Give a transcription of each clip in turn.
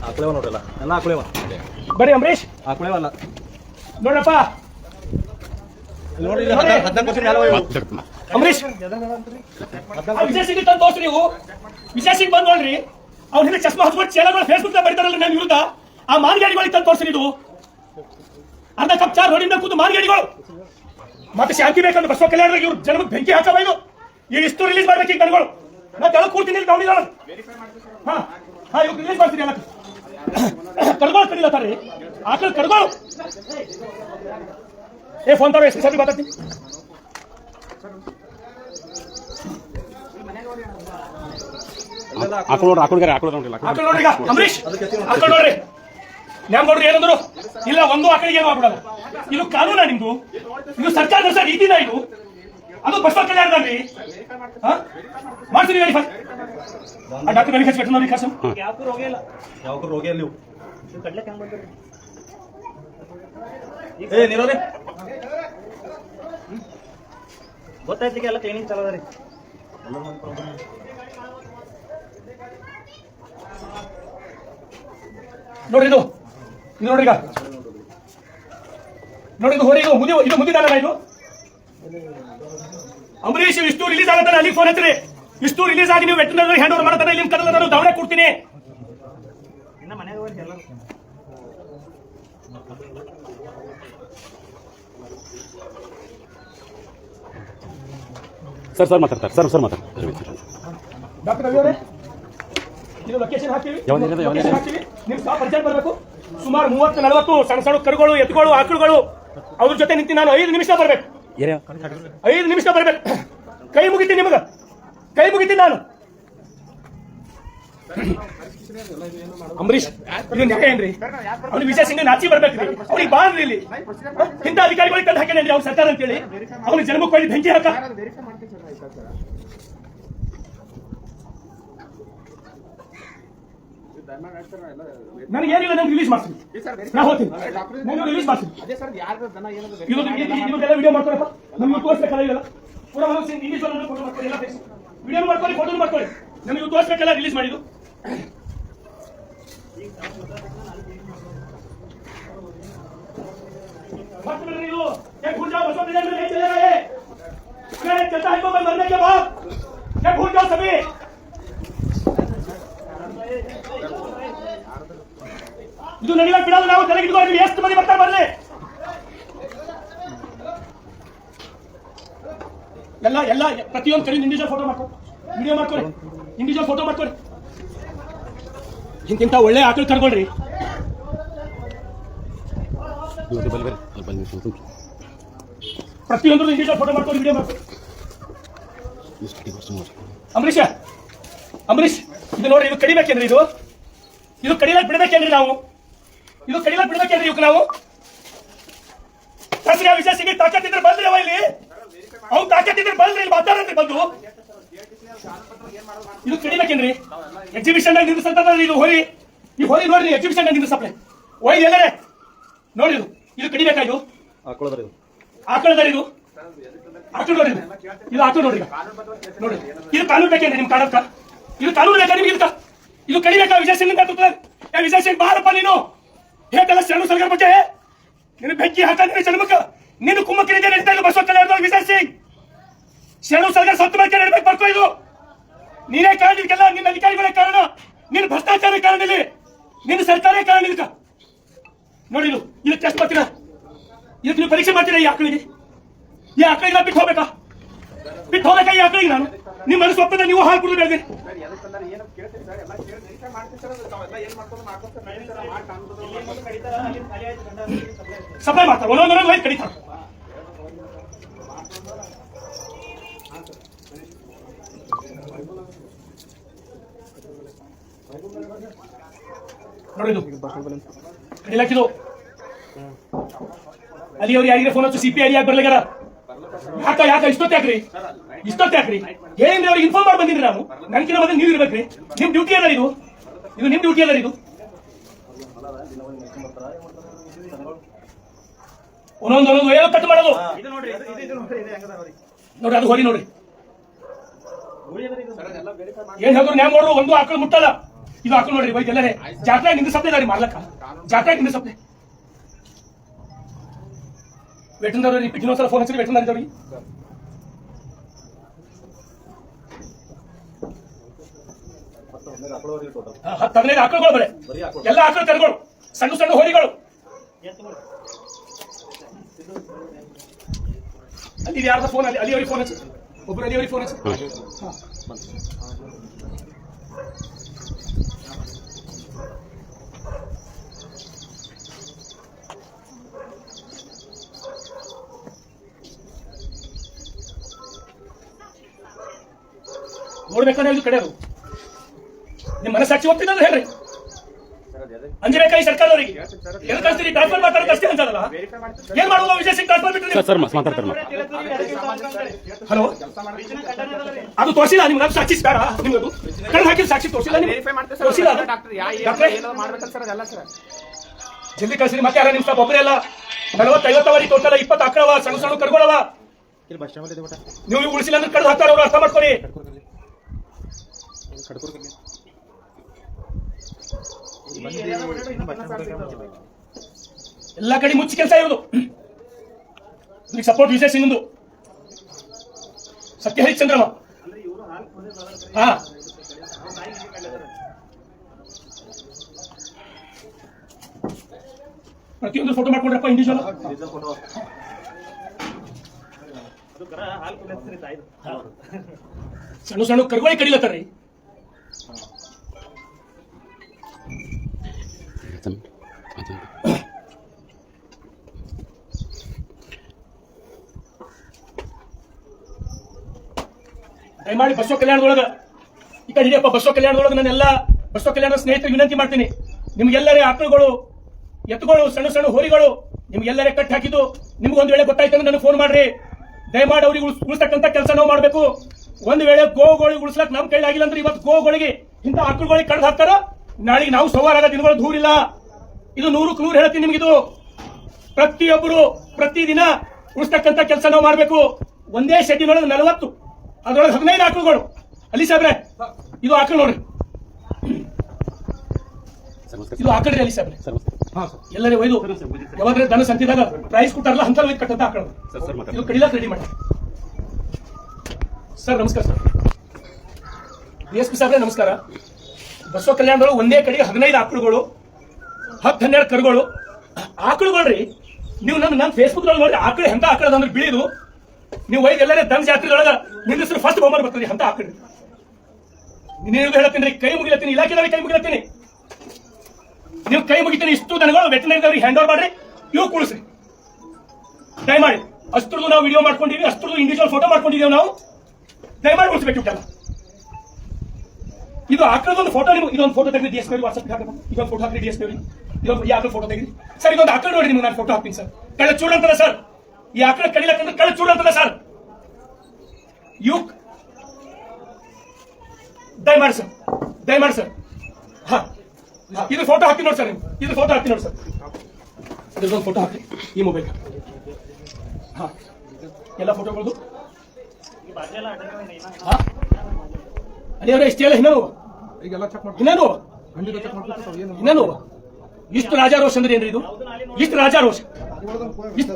ಆಕಳೇವ ನೋಡ್ರಲ್ಲ ಎಲ್ಲ ಆಕಳೇವ ಬರ್ರಿ ಅಂಬರೀಶ್ ಆಕಳೇವಲ್ಲ ನೋಡಪ್ಪ ನೋಡಿ 14 ಅಂಬರೀಶ್ ವಿಶೇಷಿಗೆ ತಂದು ತೋರಿಸ್ರಿ ನೀವು ವಿಶೇಷಿಗೆ ಬಂದ್ ನೋಡ್ರಿ ಅವ್ನ ಹಿಂದೆ ಚಸ್ಮಾ ಹಚ್ಕೊಂಡು ಚೇಲಗಳು ಫೇಸ್ಬುಕ್ ದಾಗ ಬರೀತಾರಲ್ಲ ನನ್ನ ವಿರುದ್ಧ ಆ ಮಾರ್ಗಾಡಿಗಳಿಗೆ ತಂದು ತೋರಿಸ್ರಿ ಇದು ಅರ್ಧ ಕಪ್ ಚಾ ರೋಡಿಂದ ಕೂತು ಮಾರ್ಗಾಡಿಗಳು ಮತ್ತೆ ಶಾಂತಿ ಬೇಕಂದ್ರೆ ಬಸವ ಕಲ್ಯಾಣದಾಗ ಇವ್ರು ಜನಕ್ಕೆ ಬೆಂಕಿ ಹಾಕವ ಇದು ಈಗ ಇಷ್ಟು ರಿಲೀಸ್ ಮಾಡ್ಬೇಕು ಈಗ ಕಣ್ಗಳು ನಾ ತೆಳಗ್ ಕೂಡ್ತೀನಿ ಗೌಡಿ ಹಾ ಇವ್ರು ರಿಲೀಸ್ ಮಾಡ್ತೀನಿ ಎಲ್ಲ ಕಡ್ಗಳು ಕಡಿಲತ್ತಾರ್ರಿ ಆಕಳು ಕಡ್ಗಳು ಏ ಫೋನ್ ತಗೋ ಎಷ್ಟು ಸರಿ ಮಾತಾಡ್ತೀನಿ ನೋಡ್ರಿ ಅಂಬರೀಶ್ ಆಕಳು ನೋಡ್ರಿ ನ್ಯಾಮ್ ನೋಡ್ರಿ ಏನಂದ್ರು ಇಲ್ಲ ಒಂದು ಆಕಳಿಗೆ ಏನು ಆಗ್ಬಿಡಲ್ಲ ಇದು ಕಾನೂನ ನಿಮ್ದು ಇದು ಸರ್ಕಾರ ನಡೆಸೋ ರೀತಿನ ಇದು ಅದು ಬಸವ ಕಲ್ಯಾಣದಲ್ಲಿ ಮಾಡ್ತೀನಿ ವೆರಿಫೈ ಆ ಡಾಕ್ಟರ್ ವೆರಿಫೈ ಹಚ್ಬೇಕು ನೋಡಿ ಕಸಂ ಯಾವ ರೋಗಿ ಅಲ್ಲಿ ಏ ನೀರೋರಿ ಗೊತ್ತಾಯ್ತಿಗೆ ಎಲ್ಲ ಟ್ರೈನಿಂಗ್ ಚಲೋ ಅದ ರೀ ನೋಡ್ರಿ ಇದು ನೋಡ್ರಿ ಈಗ ನೋಡಿ ಇದು ಹೋರಿ ಇದು ಮುದಿದಾರಲ್ಲ ಇದು ಅಂಬರೀಶ್ ಇಷ್ಟು ರಿಲೀಸ್ ಆಗತ್ತಾನೆ ಅಲ್ಲಿ ಫೋನ್ ಹಚ್ಚಿರಿ ಇಷ್ಟು ರಿಲೀಸ್ ಆಗಿ ನೀವು ವೆಟರ್ನರಿ ಹ್ಯಾಂಡ್ ಓವರ್ ಮಾಡ್ತಾನೆ ಇಲ್ಲಿ ಕಡಲ ನಾನು ದವಡೆ ಕೊಡ್ತೀನಿ ಇನ್ನ ಮನೆಗೆ ಹೋಗಿ ಎಲ್ಲ ಸರ್ ಮಾತಾಡ್ತಾರೆ ಸರ್ ಮಾತಾಡ್ತಾರೆ ಡಾಕ್ಟರ್ ರವಿ ಅವರೇ ಇದು ಲೊಕೇಶನ್ ಹಾಕ್ತೀವಿ ನಿಮ್ ಸ್ಟಾಫ್ ಪರಿಚಯ ಬರಬೇಕು ಸುಮಾರು 30-40 ಸಣ್ಣ ಕರುಗಳು ಎತ್ತುಗಳು ಆಕಳುಗಳು ಅವ್ರ ಜೊತೆ ನಿಂತು ನಾನು 5 ನಿಮಿಷ ಬರ್ಬೇಕು 5 ನಿಮಿಷ ಬರ್ಬೇಕು ಕೈ ಮುಗಿತೀನಿ ನಿಮಗ ಕೈ ಮುಗಿತೀನಿ ನಾನು ಅಂಬರೀಶ್ ಇದು ನ್ಯಾಯ ಏನ್ರಿ ಅವ್ನಿಗೆ ವಿಶೇಷ ಹಿಂಗ ನಾಚಿ ಬರ್ಬೇಕ್ರಿ ಅವ್ನಿಗೆ ಬಾಳ್ರಿ ಇಲ್ಲಿ ಇಂಥ ಅಧಿಕಾರಿಗಳಿಗೆ ತಂದು ಹಾಕೇನ್ರಿ ಅವ್ರ ಸರ್ಕಾರ ಅಂತೇಳಿ ಅವ್ನಿಗೆ ಜನ್ಮಕ್ಕೆ ಹೋಗಿ ಬೆಂಕಿ ಹಾಕ ನನಗೆ ಏನಿಲ್ಲ ನಂಗೆ ರಿಲೀಸ್ ಮಾಡ್ತೀನಿ ನಾ ಹೋಗ್ತೀನಿ ನಾನು ರಿಲೀಸ್ ಮಾಡ್ತೀನಿ ಇದೆಲ್ಲ ವಿಡಿಯೋ ಮಾಡ್ಕೊಳಪ್ಪ ನಮ್ಗೆ ತೋರಿಸ್ಬೇಕಲ್ಲ ಇದೆಲ್ಲ ಪೂರ ಇಂಗ್ಲೀಷ್ ಫೋಟೋ ಮಾಡ್ಕೊಳ್ಳಿ ಎಲ್ಲ ವಿಡಿಯೋ ಮಾಡ್ಕೊಳ್ಳಿ ಫೋಟೋ ಮಾಡ್ಕೊಳ್ಳಿ ನಮಗೆ ತೋರಿಸ್ಬೇಕಲ್ಲ ರಿಲೀಸ್ ಮಾಡಿದ್ದು भूल जाओ बसों में नहीं चले रहे चलता है तो मैं मरने के बाद क्या भूल जाओ सभी ಇದು ನಡಿಲಾಕ್ ಬಿಡಲ್ಲ ನಾವು ತಲೆಗಿಟ್ಕೊಂಡು ಎಷ್ಟು ಮಂದಿ ಬರ್ತಾರೆ ಬರ್ಲಿ ಎಲ್ಲ ಪ್ರತಿಯೊಂದು ಕಡೆ ಇಂಡಿವಿಜುವಲ್ ಫೋಟೋ ಮಾಡ್ಕೊ ವಿಡಿಯೋ ಮಾಡ್ಕೊರಿ ಇಂಡಿವಿಜುವಲ್ ಫೋಟೋ ಮಾಡ್ಕೊರಿ ಇಂತಿಂತ ಒಳ್ಳೆ ಆಕಳು ಕರ್ಕೊಳ್ರಿ ಪ್ರತಿಯೊಂದು ಇಂಡಿವಿಜುವಲ್ ಫೋಟೋ ಮಾಡ್ಕೊಂಡು ವಿಡಿಯೋ ಮಾಡ್ಕೊರಿ ಅಂಬರೀಶ್ ಇದು ನೋಡ್ರಿ ಇದು ಕಡಿಬೇಕೇನ್ರಿ ಇದು ಕಡಿಲಾಕ್ ಬಿಡ್ಬೇಕೇನ್ರಿ ನಾವು ಇದು ಕಡಿಲಾಕ್ ಬಿಡ್ಬೇಕೇನ್ರಿ ಇವಕ್ಕೆ ನಾವು ಶಾಸ್ತ್ರೀಯ ವಿಶೇಷಿಗೆ ತಾಕತ್ತಿದ್ರೆ ಬಂದ್ರಿ ಅವ ಇಲ್ಲಿ ಅವ್ನು ತಾಕತ್ತಿದ್ರೆ ಬಂದ್ರಿ ಇಲ್ಲಿ ಮಾತಾಡ್ರಿ ಬಂದು ಇದು ಕಡಿಬೇಕೇನ್ರಿ ಎಕ್ಸಿಬಿಷನ್ ಆಗಿ ನಿಂದಿಸ್ತಂತ ಇದು ಹೋರಿ ಈ ಹೋರಿ ನೋಡ್ರಿ ಎಕ್ಸಿಬಿಷನ್ ಆಗಿ ನಿಂದಿಸಪ್ಲೆ ಒಯ್ದು ಎಲ್ಲರೇ ನೋಡ್ರಿ ಇದು ಕಡಿಬೇಕಾ ಇದು ಆಕಳದ ಇದು ಆಕಳು ನೋಡ್ರಿ ಇದು ಆಕಳು ನೋಡ್ರಿ ನೋಡಿ ಇದು ಕಾನೂನು ಬೇಕೇನ್ರಿ ನಿಮ್ ಕಾಣಕ್ಕ ಇದು ಕಾನೂನು ಬೇಕಾ ನಿಮ್ಗೆ ಇದು ಕಡಿಬೇಕಾ ವಿಶೇಷ ವಿಶೇಷ ಬಾರಪ್ಪ ನೀನು ಹೇಗೆಲ್ಲ ಶರಣು ಸರ್ಕಾರ ಬಗ್ಗೆ ನಿನ್ನ ಬೆಂಕಿ ಹಾಕ ನಿನ್ನ ಜನ್ಮಕ್ಕ ನೀನು ಕುಮ್ಮಕ್ಕಿನಿಂದ ನಡೀತಾ ಇಲ್ಲ ಬಸವ ಕಲ್ಯಾಣದೊಳಗೆ ವಿಶೇಷ ಶರಣು ಸರ್ಕಾರ ಸತ್ತು ಬಗ್ಗೆ ನಡಬೇಕು ಬರ್ಕೋ ಇದು ನೀನೇ ಕಾರಣ ಇದಕ್ಕೆಲ್ಲ ನಿನ್ನ ಅಧಿಕಾರಿಗಳೇ ಕಾರಣ ನಿನ್ನ ಭ್ರಷ್ಟಾಚಾರ ಕಾರಣ ಇಲ್ಲಿ ನಿನ್ನ ಸರ್ಕಾರೇ ಕಾರಣ ಇದಕ್ಕ ನೋಡಿ ಇದು ಟೆಸ್ಟ್ ಮಾಡ್ತೀರಾ ಇದಕ್ಕೆ ನೀವು ಪರೀಕ್ಷೆ ಮಾಡ್ತೀರಾ ಈ ಆಕಳಿಗೆ ಬಿಟ್ಟು ಹೋಗ್ಬೇಕಾ ಈ ಆಕಳಿಗೆ ನಾನು ನಿಮ್ಮ ಮನಸ್ಸು ಒಪ್ಪದ ನೀವು ಹಾಲು ಕುಡಿದು ಬೆಳೆದ್ರಿ ಸಪ್ಲೈ ಮಾಡ್ತಾರೆ ಒಂದೊಂದೊಂದು ವೈಟ್ ಕಡಿತಾರೆ ನೋಡಿದು ಕಡಿಲಾಕಿದು ಅಲ್ಲಿ ಅವ್ರು ಯಾರಿಗೆ ಫೋನ್ ಹಚ್ಚು ಸಿಪಿ ಯಾಕೆ ಬರ್ಲಿಗಾರ ಯಾಕ ಇಷ್ಟೊತ್ತೆ ಹಾಕ್ರಿ ಹೇಳಿದ್ರೆ ಅವ್ರಿಗೆ ಇನ್ಫಾರ್ಮ್ ಮಾಡಿ ಬಂದಿದ್ರಿ ನಾವು ನನ್ಕಿನ ಮೊದಲು ನೀವು ಇರ್ಬೇಕ್ರಿ ನಿಮ್ ಡ್ಯೂಟಿ ಅಲ್ಲ ಇದು ನಿಮ್ ಡ್ಯೂಟಿ ಅಲ್ಲ ಇದು ಒಂದೊಂದು ಏನೋ ಕಟ್ ಮಾಡೋದು ನೋಡ್ರಿ ಅದು ಹೋಗಿ ನೋಡ್ರಿ ಏನ್ ಹಾಕೋರು ನ್ಯಾಮ್ ನೋಡ್ರು ಒಂದು ಆಕಳು ಮುಟ್ಟಲ್ಲ ಇದು ಹಾಕೊಂಡು ನೋಡ್ರಿ ವೈದ್ಯ ಎಲ್ಲರೇ ಜಾತ್ರೆ ನಿಂದಿಸಪ್ಲೆ ದಾರಿ ಮಾಡ್ಲಕ್ಕ ಜಾತ್ರೆ ನಿಂದಿಸಪ್ಲೆ ವೆಟರ್ನರಿ ರಿಪೀಟ್ ಇನ್ನೊಂದ್ಸಲ ಫೋನ್ ಹಚ್ಚಿರಿ ವೆಟರ್ನರಿ ಅವ್ರಿಗೆ ಹತ್ತು 15 ಆಕಳುಗಳು ಬರೆ ಎಲ್ಲ ಆಕಳು ಕರುಗಳು ಸಣ್ಣ ಸಣ್ಣ ಹೋರಿಗಳು ಅಲ್ಲಿ ಯಾರ್ದ ಫೋನ್ ಅಲ್ಲಿ ಅವ್ರಿಗೆ ಫೋನ್ ಹಚ್ಚಿ ಒಬ್ಬರು ಅಲ್ಲಿ ಅವ್ರಿಗೆ ಫೋನ್ ಹಚ್ಚಿ ನೋಡ್ಬೇಕಾದ್ರೆ ಇದು ಕಡೆ ನಿಮ್ಮ ಮನಸ್ಸಾಕ್ಷಿ ಹೋಗ್ತಿದ್ರೆ ಹೇಳ್ರಿ ಅಂಜಬೇಕಾಗಿ ಸರ್ಕಾರದವರಿಗೆ ಎಲ್ಲಿ ಕಳಿಸ್ತೀರಿ ಟ್ರಾನ್ಸ್ಫರ್ ಮಾತಾಡೋದು ಅಷ್ಟೇ ಅಂತಲ್ಲ ಏನ್ ಮಾಡುವ ವಿಶೇಷ ಟ್ರಾನ್ಸ್ಫರ್ ಬಿಟ್ಟು ಸರ್ ಮಾತಾಡ್ತಾರೆ ಹಲೋ ಅದು ತೋರಿಸಿಲ್ಲ ನಿಮ್ಗೆ ಅದು ಸಾಕ್ಷಿ ಬೇಡ ನಿಮ್ಗದು ಕಳೆದು ಹಾಕಿದ ಸಾಕ್ಷಿ ತೋರಿಸಿಲ್ಲ ತೋರಿಸಿಲ್ಲ ಜಲ್ದಿ ಕಳಿಸ್ರಿ ಮತ್ತೆ ಯಾರ ನಿಮ್ ಸ್ಟಾಪ್ ಒಬ್ಬರೇ ಅಲ್ಲ 40-50 ಟೋಟಲ್ 20 ಆಕಳವ ಸಣ್ಣ ಸಣ್ಣ ಕರ್ಗೊಳವ ನೀವು ಉಳಿಸಿಲ್ಲ ಅಂದ್ರೆ ಕಳೆದು ಹಾಕ್ತಾರ ಅವ್ರು ಅರ್ಥ ಮಾಡ್ಕೊಳ್ಳಿ ಎಲ್ಲ ಕಡೆ ಮುಚ್ಚಿ ಕೆಲಸ ಇರೋದು ಸಪೋರ್ಟ್ ವಿಜಯ್ ಸಿಂಗ್ ಸತ್ಯ ಹರಿಶ್ಚಂದ್ರಮ್ಮ ಹಾ ಪ್ರತಿಯೊಂದು ಫೋಟೋ ಮಾಡ್ಕೊಂಡ್ರಪ್ಪ ಇಂಡಿವಿಜುವಲ್ ಸಣ್ಣ ಸಣ್ಣ ಕರ್ಗೋಳಿ ಕಡಿಲತ್ತಾರ್ರಿ ದಯಮಾಡಿ ಬಸವ ಕಲ್ಯಾಣದೊಳಗ ಈ ಕಡೆ ಹಿಡಿಯಪ್ಪ ಬಸವ ಕಲ್ಯಾಣದೊಳಗ ನಾನೆಲ್ಲ ಬಸವ ಕಲ್ಯಾಣದ ಸ್ನೇಹಿತರಿಗೆ ವಿನಂತಿ ಮಾಡ್ತೀನಿ ನಿಮ್ಗೆಲ್ಲರೇ ಆಕಳುಗಳು ಎತ್ತುಗಳು ಸಣ್ಣ ಸಣ್ಣ ಹೋರಿಗಳು ನಿಮ್ಗೆಲ್ಲರೇ ಕಟ್ಟಿ ಹಾಕಿದ್ದು ನಿಮ್ಗೊಂದು ವೇಳೆ ಗೊತ್ತಾಯ್ತು ಅಂದ್ರೆ ನನಗೆ ಫೋನ್ ಮಾಡ್ರಿ ದಯಮಾಡಿ ಅವ್ರಿಗೆ ಉಳಿಸ್ತಕ್ಕಂಥ ಕೆಲಸ ನಾವು ಮಾಡ್ಬೇಕು ಒಂದು ವೇಳೆ ಗೋಗಳಿಗೆ ಉಳಿಸ್ಲಕ್ ನಮ್ ಕೈಲಾಗಿಲ್ಲ ಅಂದ್ರೆ ಇವತ್ತು ಗೋಗಳಿಗೆ ಇಂಥ ಆಕಳುಗಳಿಗೆ ಕಡ್ದು ಹಾಕ್ತಾರ ನಾಳೆಗೆ ನಾವು ಸವಾಲಾಗ ದಿನಗಳು ದೂರಿಲ್ಲ ಇದು 100ಕ್ಕೆ 100 ಹೇಳ್ತೀನಿ ನಿಮ್ಗಿದು ಪ್ರತಿಯೊಬ್ಬರು ಪ್ರತಿದಿನ ಉಳಿಸ್ತಕ್ಕಂಥ ಕೆಲಸ ನಾವು ಮಾಡ್ಬೇಕು ಒಂದೇ ಶೆಡ್ಡಿನೊಳಗೆ 40 ಅದರೊಳಗೆ 15 ಆಕಳುಗಳು ಅಲ್ಲಿ ಸಾಬ್ರೆ ಇದು ಆಕಳು ನೋಡ್ರಿ ಇದು ಆಕಳ್ರಿ ಅಲ್ಲಿ ಸಾಬ್ರೆ ಎಲ್ಲರೇ ಒಯ್ದು ಯಾವಾಗ್ರೆ ದನ ಸಂತಿದಾಗ ಪ್ರೈಸ್ ಕೊಟ್ಟಾರಲ್ಲ ಅಂತ ಒಯ್ದು ಕಟ್ಟಂತ ಆಕಳು ಇದು ಕಡಿಲಾಕ್ ರೆಡಿ ಮಾಡಿ ಸರ್ ನಮಸ್ಕಾರ ಸರ್ DSP ಸಾಬ್ರೆ ನಮಸ್ಕಾರ ಬಸವ ಕಲ್ಯಾಣದೊಳಗೆ ಒಂದೇ ಕಡೆಗೆ 15 ಆಕಳುಗಳು 10-12 ಕರುಗಳು ಆಕಳುಗಳ್ರಿ ನೀವು ನನ್ನ ಫೇಸ್ಬುಕ್ ನೋಡಿ ಆಕಳು ಎಂತ ಆಕಳದ ಅಂದ್ರೆ ಬಿಳಿದು ನೀವು ಒಯ್ದು ಎಲ್ಲರೇ ದನ ಜಾತ್ರೆಗಳೊಳಗ ನಿಲ್ಲಿಸಿದ್ರೆ ಫಸ್ಟ್ ಬಹುಮಾನ ಬರ್ತದೆ ಅಂತ ಆಕಳು ನೀನು ಹೇಳ್ತೀನಿ ಕೈ ಮುಗಿಲತ್ತೀನಿ ಇಲಾಖೆದವ್ರಿಗೆ ಕೈ ಮುಗಿಲತ್ತೀನಿ ನೀವು ಕೈ ಮುಗಿತೀನಿ ಇಷ್ಟು ದನಗಳು ವೆಟರ್ನರಿದವ್ರಿಗೆ ಹ್ಯಾಂಡ್ ಓವರ್ ಮಾಡ್ರಿ ಇವು ಕೂಡಿಸ್ರಿ ದಯಮಾಡಿ ಅಷ್ಟರದ್ದು ನಾವು ವಿಡಿಯೋ ಮಾಡ್ಕೊಂಡಿವಿ ಅಷ್ಟರದ್ದು ಇಂಡಿವಿಜುವಲ್ ಫೋಟೋ ಮಾಡ್ಕೊಂಡಿದ್ದೇವೆ ನಾವು ದಯಮಾಡಿ ಉಳಿಸ್ಬೇಕು ಇಟ್ಟಲ್ಲ ಇದು ಆಕಳದೊಂದು ಫೋಟೋ ನೀವು ಇದೊಂದು ಫೋಟೋ ತೆಗೆದು DSP ವಾಟ್ಸ್ಆಪ್ ಹಾಕಿ ಇದೊಂದು ಫೋಟೋ ಹಾಕಿ DSP ಇದೊಂದು ಈ ಆಕಳ ಫೋಟೋ ತೆಗೆದು ಸರ್ ಇದೊಂದು ಆಕಳ ನೋಡಿ ನಿಮ್ಗೆ ನಾನು ಫೋಟೋ ಹಾಕ್ತೀನಿ ಸರ್ ಕಳ್ಳ ಚೂಡ್ ಅಂತಲ್ಲ ಸರ್ ಈ ಆಕಳ ಕಡಿಲಕ್ಕಂದ್ರೆ ಕಳ್ಳ ಚೂಡ್ ಅಂತಲ್ಲ ಸರ್ ಇವು ದಯಮಾಡಿ ಸರ್ ಹಾ ಇದು ಫೋಟೋ ಹಾಕಿ ನೋಡಿ ಸರ್ ಇದು ಫೋಟೋ ಹಾಕಿ ನೋಡಿ ಸರ್ ಇದೊಂದು ಫೋಟೋ ಹಾಕಿ ಈ ಮೊಬೈಲ್ ಹಾ ಎಲ್ಲ ಫೋಟೋಗಳದು ಅಲ್ಲಿಯವರ ಇಷ್ಟೆಲ್ಲ ಇನ್ನೇನು ಇಷ್ಟು ರಾಜಾರೋಷ ಅಂದ್ರೆ ಏನ್ರಿ ಇದು ಇಷ್ಟು ರಾಜಾರೋಷ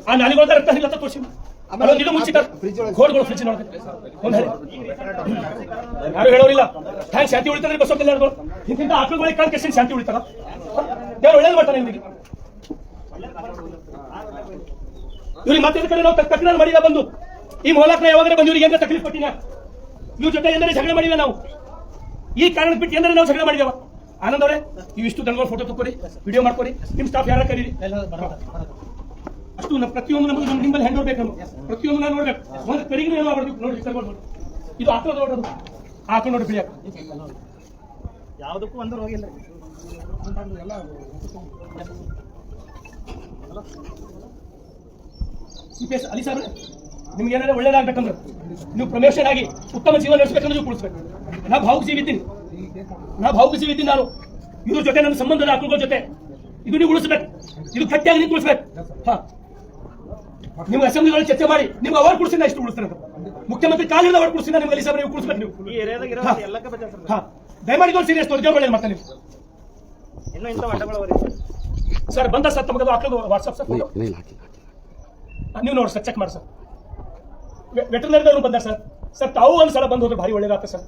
ಆ ನಾಲಿಗಳ ರಕ್ತ ಹಿಲ್ಲತ್ತ ತೋರಿಸಿ ಇದು ಮುಚ್ಚಿಟ್ಟ ಗೋಡ್ಗಳು ಫ್ರಿಜ್ ಯಾರು ಹೇಳೋರಿಲ್ಲ ಹ್ಯಾಂಗ್ ಶಾಂತಿ ಉಳಿತಾರೆ ಬಸವ ಕಲ್ಯಾಣಗಳು ಇಂತಿಂತ ಆಕಳುಗಳಿಗೆ ಕಳ್ ಕೆಸಿನ ಶಾಂತಿ ಉಳಿತಾರ ಯಾರು ಒಳ್ಳೇದು ಮಾಡ್ತಾರೆ ನಿಮಗೆ ಇವ್ರಿಗೆ ಮತ್ತೆ ಕಡೆ ನಾವು ತಕರಾರು ಮಾಡಿದ ಬಂದು ಈ ಮೊಲಕ್ನ ಯಾವಾಗಲೇ ಬಂದು ಇವ್ರಿಗೆ ಏನಾರ ತಕಲೀಫ್ ಕೊಟ್ಟಿನ ಇವ್ರ ಜೊತೆ ಏನಾರ ಜಗಳ ಮಾಡಿವೆ ನಾವು ಈ ಕಾರಣ ಬಿಟ್ಟು ಏನಾರ ನಾವು ಜಗಳ ಮಾಡಿದೇವ ಆನಂದ್ ಅವರೇ ನೀವು ಇಷ್ಟು ದನಗಳ ಫೋಟೋ ತಗೋರಿ ವಿಡಿಯೋ ಮಾಡ್ಕೊರಿ ನಿಮ್ ಸ್ಟಾಫ್ ಯಾರ ಕರೀರಿ ಅಷ್ಟು ಪ್ರತಿಯೊಂದು ನಮಗೆ ನಿಮ್ಮಲ್ಲಿ ಹ್ಯಾಂಡ್ ಬೇಕು ನಮ್ಗೆ ಪ್ರತಿಯೊಂದು ನಾನು ನೋಡ್ಬೇಕು ಒಂದು ಕಡೆಗೂ ಏನೋ ಮಾಡ್ಬೇಕು ನೋಡಿ ನೋಡಿ ಇದು ಆಕಳ ನೋಡೋದು ಆಕಳ ನೋಡಿ ಬಿಳಿ ಯಾವುದಕ್ಕೂ ಒಂದು ರೋಗ ಇಲ್ಲ CPS ಅಲ್ಲಿ ಸರ್ ನಿಮ್ಗೆ ಏನಾದ್ರೆ ಒಳ್ಳೇದಾಗಬೇಕಂದ್ರೆ ನೀವು ಪ್ರಮೋಷನ್ ಆಗಿ ಉತ್ತಮ ಜೀವನ ನಡೆಸಬೇಕಂದ್ರೆ ನೀವು ಕುಳಿಸ್ಬೇಕು ನಾ ಭಾವುಕ ಜೀವಿದ್ದೀನಿ ನಾನು ಇದ್ರ ಜೊತೆ ನನ್ನ ಸಂಬಂಧದ ಆಕಳುಗಳ ಜೊತೆ ಇದು ನೀವು ಉಳಿಸ್ಬೇಕು ಇದು ಗಟ್ಟಿಯಾಗಿ ನೀವು ಉಳಿಸ್ಬೇಕು ಹಾ ನೀವು ಅಸೆಂಬ್ಲಿಗಳಲ್ಲಿ ಚರ್ಚೆ ಮಾಡಿ ನಿಮ್ಗೆ ಅವಾರ್ಡ್ ಕೊಡ್ಸಿನ ಇಷ್ಟು ಉಳಿಸ್ತಾರೆ ಮುಖ್ಯಮಂತ್ರಿ ಕಾಲಿನ ಅವಾರ್ಡ್ ಕೊಡ್ಸಿನ ನಿಮ್ಗೆ ಅಲ್ಲಿ ಸರ್ ನೀವು ಕುಳಿಸ್ಬೇಕು ನೀವು ಈ ಏರಿಯಾದಾಗ ಇರೋ ಎಲ್ಲಕ್ಕೆ ಬಚಾವ್ ಸರ್ ಹಾ ದಯಮಾಡಿ ಇದೊಂದು ಸೀರಿಯಸ್ ನೋಡಿ, ದೇವ್ರ ಒಳ್ಳೇದು ಮಾಡ್ತಾನೆ ನೀವು. ಇನ್ನೂ ಇಂಥ ಮಠಗಳು ಅವರಿ ಸರ್ ಬಂದ ಸರ್ ತಮಗದು ಹಾಕೋದು ವಾಟ್ಸಪ್ ಸರ್ ಫೋಟೋ नहीं लाकी ನೀವು ನೋಡಿ ಸರ್, ಚೆಕ್ ಮಾಡಿ ಸರ್. ವೆಟರ್ನರಿದವರು ಬಂದಾರ ಸರ್. ಸರ್ ತಾವು ಒಂದ್ಸಲ ಬಂದು ಹೋದ್ರೆ ಭಾರಿ ಒಳ್ಳೇದಾಗ್ತದೆ ಸರ್.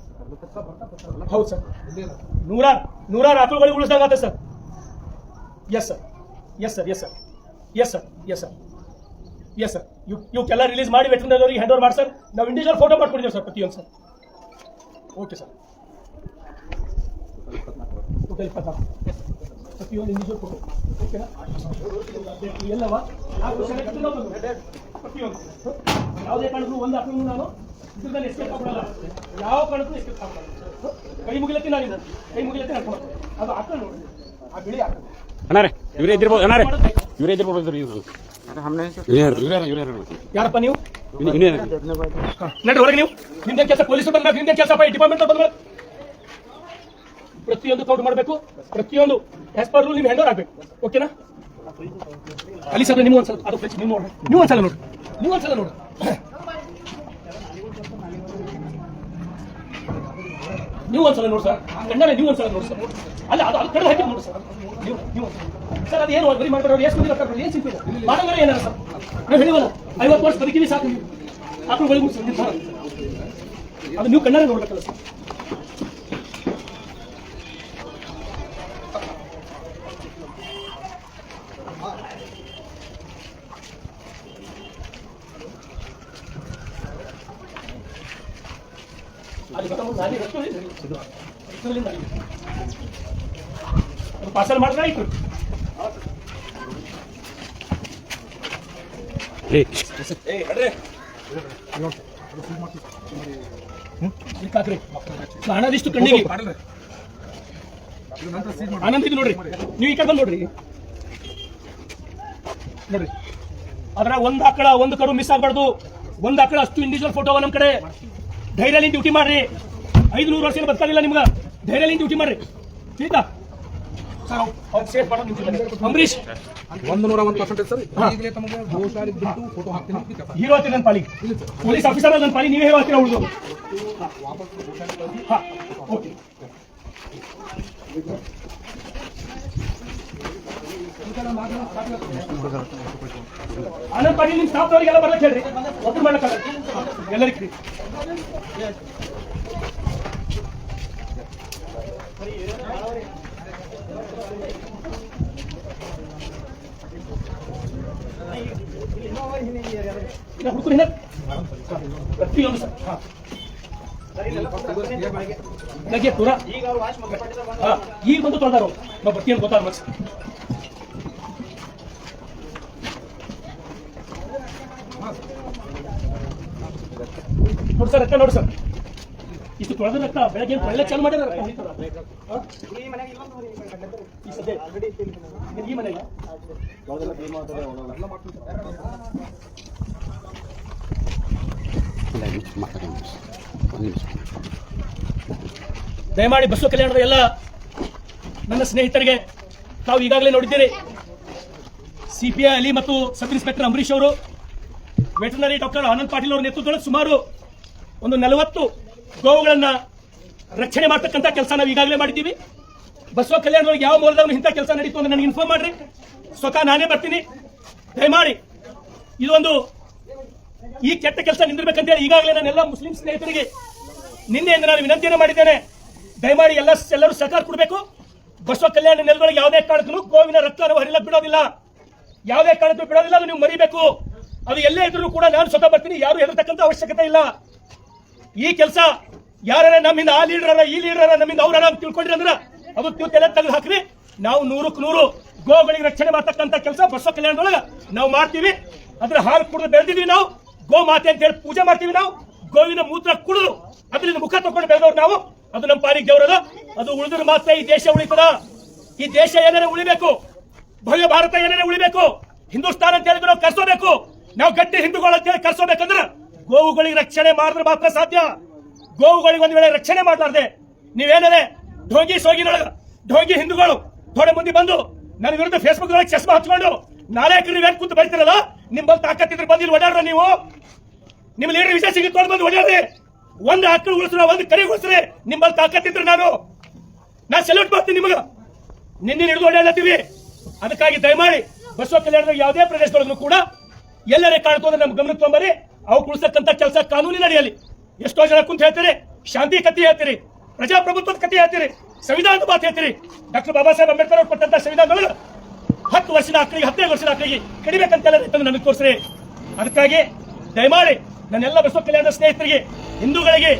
ಹೌದು ಸರ್, ನೂರಾರು ಆಕಳುಗಳಿಗೆ ಉಳಿಸ್ದಂಗಾಗ್ತದೆ sir. Yes sir, yes sir, yes sir, yes sir, yes sir, yes sir. ಇವಕ್ಕೆಲ್ಲ ರಿಲೀಸ್ ಮಾಡಿ ವೆಟರ್ನರಿದವರಿಗೆ ಹ್ಯಾಂಡ್ ಓವರ್ ಮಾಡಿ ಸರ್. ನಾವು ಇಂಡಿವಿಜುವಲ್ ಫೋಟೋ ಮಾಡ್ಕೊಂಡಿದ್ದೇವೆ ಸರ್ ಪ್ರತಿಯೊಂದು ಸರ್. ಓಕೆ ಸರ್, ಪ್ರತಿಯೊಂದು ಇಂಡಿವಿಜುವಲ್ ಫೋಟೋ ಓಕೆನಾ? ಎಲ್ಲವ ಪ್ರತಿಯೊಂದು ಯಾವುದೇ ಕಾರಣಕ್ಕೂ ಒಂದು ಹಾಕೊಂಡು ನಾನು ಇದ್ರಲ್ಲಿ ಎಸ್ಕೇಪ್ ಹಾಕೊಳ್ಳಲ್ಲ. ಯಾವ ಕಾರಣಕ್ಕೂ ಎಸ್ಕೇಪ್ ಹಾಕೊಳ್ಳಲ್ಲ. ಕೈ ಮುಗಿಲತ್ತಿ ನಾನು ಕೈ ಮುಗಿಲತ್ತಿ ಹಾಕೊಂಡು ಅದು ಹಾಕೊಂಡು ನೋಡಿ, ಆ ಬಿಳಿ ಹಾಕೊಂಡು ಅಣ್ಣಾರೆ ಇವರೇ ಇದ್ದಿರ್ಬೋದು, ಅಣ್ಣಾರೆ ಇವರೇ ಇದ್ದಿರ್ಬೋದು. ಯಾರಪ್ಪ ನೀವು? ಇವರೇ ನಡ್ರಿ ಹೊರಗೆ. ನೀವು ನಿಮ್ದೇ ಕೆಲಸ, ಪೊಲೀಸರು ಬಂದಾಗ ನಿಮ್ದೇ ಕೆಲಸ, ಡಿಪಾರ್ಟ್ಮೆಂಟ್ ಬಂದ ಪ್ರತಿಯೊಂದು ಕೌಂಟ್ ಮಾಡಬೇಕು. ಪ್ರತಿಯೊಂದು ಆಸ್ ಪರ್ ರೂಲ್ ನೀವು ಹ್ಯಾಂಡ್ ಓವರ್ ಆಗ್ಬೇಕು. ಓಕೆನಾ? ಅಲ್ಲಿ ಸರ್ ನೀವು ಒಂದ್ಸಲ ಅದು ಫ್ರೆಂಡ್ಸ್ ನೀವು ನೋಡಿ, ನೀವು ಒಂದ್ಸಲ ನೋಡಿ, ನೀವು ಒಂದ್ಸಲ ನೋಡಿ, ನೀವು ಒಂದ್ಸಲ ನೋಡಿ ಸರ್. ಕಣ್ಣಾರೆ ನೀವು ಒಂದ್ಸಲ ನೋಡಿ ಸರ್. ಅಲ್ಲ ಅದು ಅದು ಕಡೆ ಹಾಕಿ ನೋಡಿ ಸರ್. ನೀವು ಸರ್ ಅದು ಏನು ಬರಿ ಮಾಡ್ತಾರೆ, ಎಷ್ಟು ಮಂದಿ ಬರ್ತಾರೆ, ಏನು ಸಿಗ್ತದೆ ಮಾಡಂಗಾರೆ ಏನಾರ ಸರ್. ನಾವು ಹೇಳಿವಲ್ಲ 50 ವರ್ಷ ಬದುಕಿವಿ ಸಾಕು. ಆಕಳುಗಳಿಗೆ ನಿರ್ಧಾರ ಅದು ನೀವು ಕಣ್ಣಾರೆ ನೋಡ್ಬೇಕಲ್ಲ ಸರ್. ಪಾರ್ಸಲ್ ಮಾಡಿದ್ರೆ ಆಯ್ತು. ಹಣದಿಷ್ಟು ಕಣ್ಣಿಗೆ ಆನಂದ್ ಇದು ನೋಡ್ರಿ, ನೀವು ಈ ಕಡೆ ಬಂದು ನೋಡ್ರಿ ನೋಡ್ರಿ. ಅದ್ರ ಒಂದ್ ಆಕಳ ಒಂದು ಕರು ಮಿಸ್ ಆಗ್ಬಾರ್ದು. ಒಂದ್ ಆಕಳ ಅಷ್ಟು ಇಂಡಿವಿಜುವಲ್ ಫೋಟೋ ನಮ್ ಕಡೆ. ಧೈರ್ಯಲಿ ಡ್ಯೂಟಿ ಮಾಡ್ರಿ. 500 ವರ್ಷ ಬದುಕಲಿಲ್ಲ ನಿಮ್ಗ. ಧೈರ್ಯಲಿ ಡ್ಯೂಟಿ ಮಾಡ್ರಿ. ठीक ಅಂಬರೀಶ್ 101% ಸರ್. ಈಗಲೇ ತಮಗೆ ದೋಷಾರಿ ಬಿಟ್ಟು ಫೋಟೋ ಹಾಕ್ತೀನಿ. ಹೀರೋ ಆಗ್ತೀರಿ ನನ್ನ ಪಾಲಿ. ಪೊಲೀಸ್ ಆಫೀಸರ್ ನನ್ನ ಪಾಲಿ ನೀವೇ ಹೀರೋ ಆಗ್ತೀರಾ ಉಳಿದು. ಹಾಂ ಓಕೆ. ಆನಂದ್ ಪಾಟೀಲ್ ನಿಮ್ಮ ಸ್ಟಾಫ್ದವರಿಗೆಲ್ಲ ಬರ್ಲಿಕ್ಕೆ ಹೇಳ್ರಿ. ಒಬ್ಬರು ಮಾಡಕ್ಕಾಗಲ್ಲ ಎಲ್ಲರಿಗೂ. ಪ್ರತಿಯೊಂದು ಸರ್ ಪೂರ ಈಗ ಬಂದು ತೊಳ್ದಾರ ನಾವು ಬರ್ತೀವಿ ಅಂತ ಗೊತ್ತಾಗ ಮನ್ಸು. ನೋಡಿ ಸರ್ ರಕ್ತ ನೋಡಿ ಸರ್, ಇಷ್ಟು ತೊಳೆದ ರಕ್ತ ಬೆಳಗ್ಗೆ ಒಳ್ಳೆ ಚಾಲು ಮಾಡ್ಯಾರ. ಈ ಸದ್ಯ ಈ ಮನೆಗೆ ದಯಮಾಡಿ ಬಸವ ಕಲ್ಯಾಣದ ಎಲ್ಲ ನನ್ನ ಸ್ನೇಹಿತರಿಗೆ ತಾವು ಈಗಾಗಲೇ ನೋಡಿದ್ದೀರಿ. ಸಿಪಿಐ ಅಲಿ ಮತ್ತು ಸಬ್ ಇನ್ಸ್ಪೆಕ್ಟರ್ ಅಂಬರೀಶ್ ಅವರು, ವೆಟರ್ನರಿ ಡಾಕ್ಟರ್ ಆನಂದ್ ಪಾಟೀಲ್ ಅವರ ನೇತೃತ್ವದಲ್ಲಿ ಸುಮಾರು ಒಂದು 40 ಗೋವುಗಳನ್ನ ರಕ್ಷಣೆ ಮಾಡ್ತಕ್ಕಂಥ ಕೆಲಸ ನಾವು ಈಗಾಗಲೇ ಮಾಡಿದ್ದೀವಿ. ಬಸವ ಕಲ್ಯಾಣದೊಳಗೆ ಯಾವ ಮೂಲದವನು ಇಂಥ ಕೆಲಸ ನಡೀತು ಅಂದ್ರೆ ನನಗೆ ಇನ್ಫಾರ್ಮ್ ಮಾಡ್ರಿ. ಸ್ವತಃ ನಾನೇ ಬರ್ತೀನಿ. ದಯಮಾಡಿ ಇದೊಂದು ಈ ಕೆಟ್ಟ ಕೆಲಸ ನಿಂದಿರ್ಬೇಕಂತೇಳಿ ಈಗಾಗಲೇ ನಾನೆಲ್ಲ ಮುಸ್ಲಿಂ ಸ್ನೇಹಿತರಿಗೆ ನಿನ್ನೆಯಿಂದ ನಾನು ವಿನಂತಿಯನ್ನು ಮಾಡಿದ್ದೇನೆ. ದಯಮಾಡಿ ಎಲ್ಲರೂ ಸಹಕಾರ ಕೊಡಬೇಕು. ಬಸವ ಕಲ್ಯಾಣ ನೆಲದೊಳಗೆ ಯಾವುದೇ ಕಾರಣಕ್ಕೂ ಗೋವಿನ ರಕ್ತ ನಾವು ಹರಿಲಕ್ಕೆ ಬಿಡೋದಿಲ್ಲ. ಯಾವುದೇ ಕಾರಣಕ್ಕೂ ಬಿಡೋದಿಲ್ಲ. ಅದು ನೀವು ಮರಿಬೇಕು. ಅದು ಎಲ್ಲೇ ಇದ್ರೂ ಕೂಡ ನಾನು ಸ್ವತಃ ಬರ್ತೀನಿ. ಯಾರು ಹೆದರ್ತಕ್ಕಂಥ ಅವಶ್ಯಕತೆ ಇಲ್ಲ. ಈ ಕೆಲಸ ಯಾರ ನಮ್ಮಿಂದ ಆ ಲೀಡರ್ ಈ ಲೀಡರ್ ನಮ್ಮಿಂದ ಅವ್ರ ತಿಳ್ಕೊಂಡ್ರಿ ಅಂದ್ರೆ ಅದು ನೀವು ತಲೆ ತೆಗೆದು ಹಾಕ್ರಿ. ನಾವು 100ಕ್ಕೆ 100 ಗೋಗಳಿಗೆ ರಕ್ಷಣೆ ಮಾಡ್ತಕ್ಕಂಥ ಕೆಲಸ ಬಸವ ಕಲ್ಯಾಣದೊಳಗೆ ನಾವು ಮಾಡ್ತೀವಿ. ಅದ್ರ ಹಾಲು ಕುಡಿದು ಬೆಳೆದಿದ್ವಿ. ನಾವು ಗೋ ಮಾತೆ ಅಂತ ಹೇಳಿ ಪೂಜೆ ಮಾಡ್ತೀವಿ. ನಾವು ಗೋವಿನ ಮೂತ್ರ ಕುಡಿದು ಅದರಿಂದ ಮುಖ ತಗೊಂಡು ಬೆಳೆದವ್ರು ನಾವು. ಅದು ನಮ್ಮ ಪಾಲಿಗೆ ದೇವರದ. ಅದು ಉಳಿದ್ರೆ ಮಾತ್ರ ಈ ದೇಶ ಉಳಿತದ. ಈ ದೇಶ ಏನಾರ ಉಳಿಬೇಕು, ಭವ್ಯ ಭಾರತ ಏನಾರ ಉಳಿಬೇಕು, ಹಿಂದೂಸ್ತಾನ ಅಂತ ಹೇಳಿದ್ರೆ ನಾವು ಕರ್ಸೋಬೇಕು. ನಾವು ಗಟ್ಟಿ ಹಿಂದೂಗಳು ಅಂತ ಹೇಳಿ ಕರ್ಸೋಬೇಕಂದ್ರೆ ಗೋವುಗಳಿಗೆ ರಕ್ಷಣೆ ಮಾಡಿದ್ರೆ ಮಾತ್ರ ಸಾಧ್ಯ. ಗೋವುಗಳಿಗೆ ಒಂದ್ ವೇಳೆ ರಕ್ಷಣೆ ಮಾಡಲಾರ್ದೆ ನೀವೇನೇ ಢೋಂಗಿ ಸೋಗಿನೊಳಗ ಢೋಂಗಿ ಹಿಂದೂಗಳು ಥೋಡೆ ಮಂದಿ ಬಂದು ನನ್ನ ವಿರುದ್ಧ ಫೇಸ್ಬುಕ್ ಒಳಗೆ ಚಸ್ಮಾ ಹಚ್ಕೊಂಡು ನಾಲ್ಕು ನೀವೇನ್ ಕೂತು ಬರ್ತಿರಲ್ಲ, ನಿಮ್ಮಲ್ಲಿ ತಾಕತ್ತಿದ್ರೆ ಬಂದಿಲ್ಲ ಓಡಾಡ್ರ. ನೀವು ನಿಮ್ಮ ಲೀಡರ್ ವಿಷಯ ಸಿಗಿತ್ಕೊಂಡು ಬಂದು ಓಡಾಡ್ರಿ. ಒಂದು ಆಕಳು ಉಳಿಸ್ರ, ಒಂದು ಕರಿ ಉಳಿಸ್ರಿ. ನಿಮ್ಮಲ್ಲಿ ತಾಕತ್ತಿದ್ರೆ ನಾನು ನಾನು ಸೆಲ್ಯೂಟ್ ಮಾಡ್ತೀನಿ ನಿಮಗ. ನಿನ್ನೆ ಹಿಡಿದು ಓಡಾಡತ್ತೀವಿ. ಅದಕ್ಕಾಗಿ ದಯಮಾಡಿ ಬಸವ ಕಲ್ಯಾಣದ ಯಾವುದೇ ಪ್ರದೇಶದೊಳಗೂ ಕೂಡ ಎಲ್ಲರೇ ಕಾಣ್ತೋದ್ರೆ ನಮ್ಮ ಗಮನಕ್ಕೆ ತೊಂಬರಿ. ಅವು ಕುಳಿಸತಕ್ಕಂತ ಕೆಲಸ ಕಾನೂನಿನ ಅಡಿಯಲ್ಲಿ. ಎಷ್ಟೋ ಜನ ಕುಂತ ಹೇಳ್ತೀರಿ, ಶಾಂತಿ ಕಥೆ ಹೇಳ್ತೀರಿ, ಪ್ರಜಾಪ್ರಭುತ್ವದ ಕಥೆ ಹೇಳ್ತೀರಿ, ಸಂವಿಧಾನದ ಮಾತು ಹೇಳ್ತೀರಿ. ಡಾಕ್ಟರ್ ಬಾಬಾ ಸಾಹೇಬ್ ಅಂಬೇಡ್ಕರ್ ಅವರು ಕೊಟ್ಟಂತ ಸಂವಿಧಾನದೊಳಗೆ 10 ವರ್ಷದ ಮಕ್ಕಳಿಗೆ 15 ವರ್ಷದ ಮಕ್ಕಳಿಗೆ ಕಡಿಬೇಕಂತೆಲ್ಲ ನನಗೆ ತೋರಿಸ್ರಿ. ಅದಕ್ಕಾಗಿ ದಯಮಾಡಿ ನನ್ನೆಲ್ಲ ಬಸವ ಕಲ್ಯಾಣದ ಸ್ನೇಹಿತರಿಗೆ, ಹಿಂದೂಗಳಿಗೆ,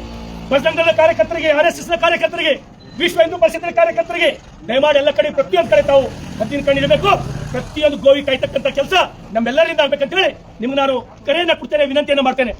ಬಜರಂಗದ ಕಾರ್ಯಕರ್ತರಿಗೆ, RSS ನ ಕಾರ್ಯಕರ್ತರಿಗೆ, ವಿಶ್ವ ಹಿಂದೂ ಪರಿಷತ್ತಿನ ಕಾರ್ಯಕರ್ತರಿಗೆ ದಯಮಾಡಿ ಎಲ್ಲ ಕಡೆ ಪ್ರತಿಯೊಂದು ಕಡೆ ತಾವು ಹದ್ದಿನ ಕಣ್ಣಿಡಬೇಕು. ಪ್ರತಿಯೊಂದು ಗೋವಿ ಕಾಯ್ತಕ್ಕಂಥ ಕೆಲಸ ನಮ್ಮೆಲ್ಲರಿಂದ ಆಗ್ಬೇಕಂತ ಹೇಳಿ ನಿಮ್ಗೆ ನಾನು ಕರೆಯನ್ನ ಕೊಡ್ತೇನೆ, ವಿನಂತಿಯನ್ನ ಮಾಡ್ತೇನೆ.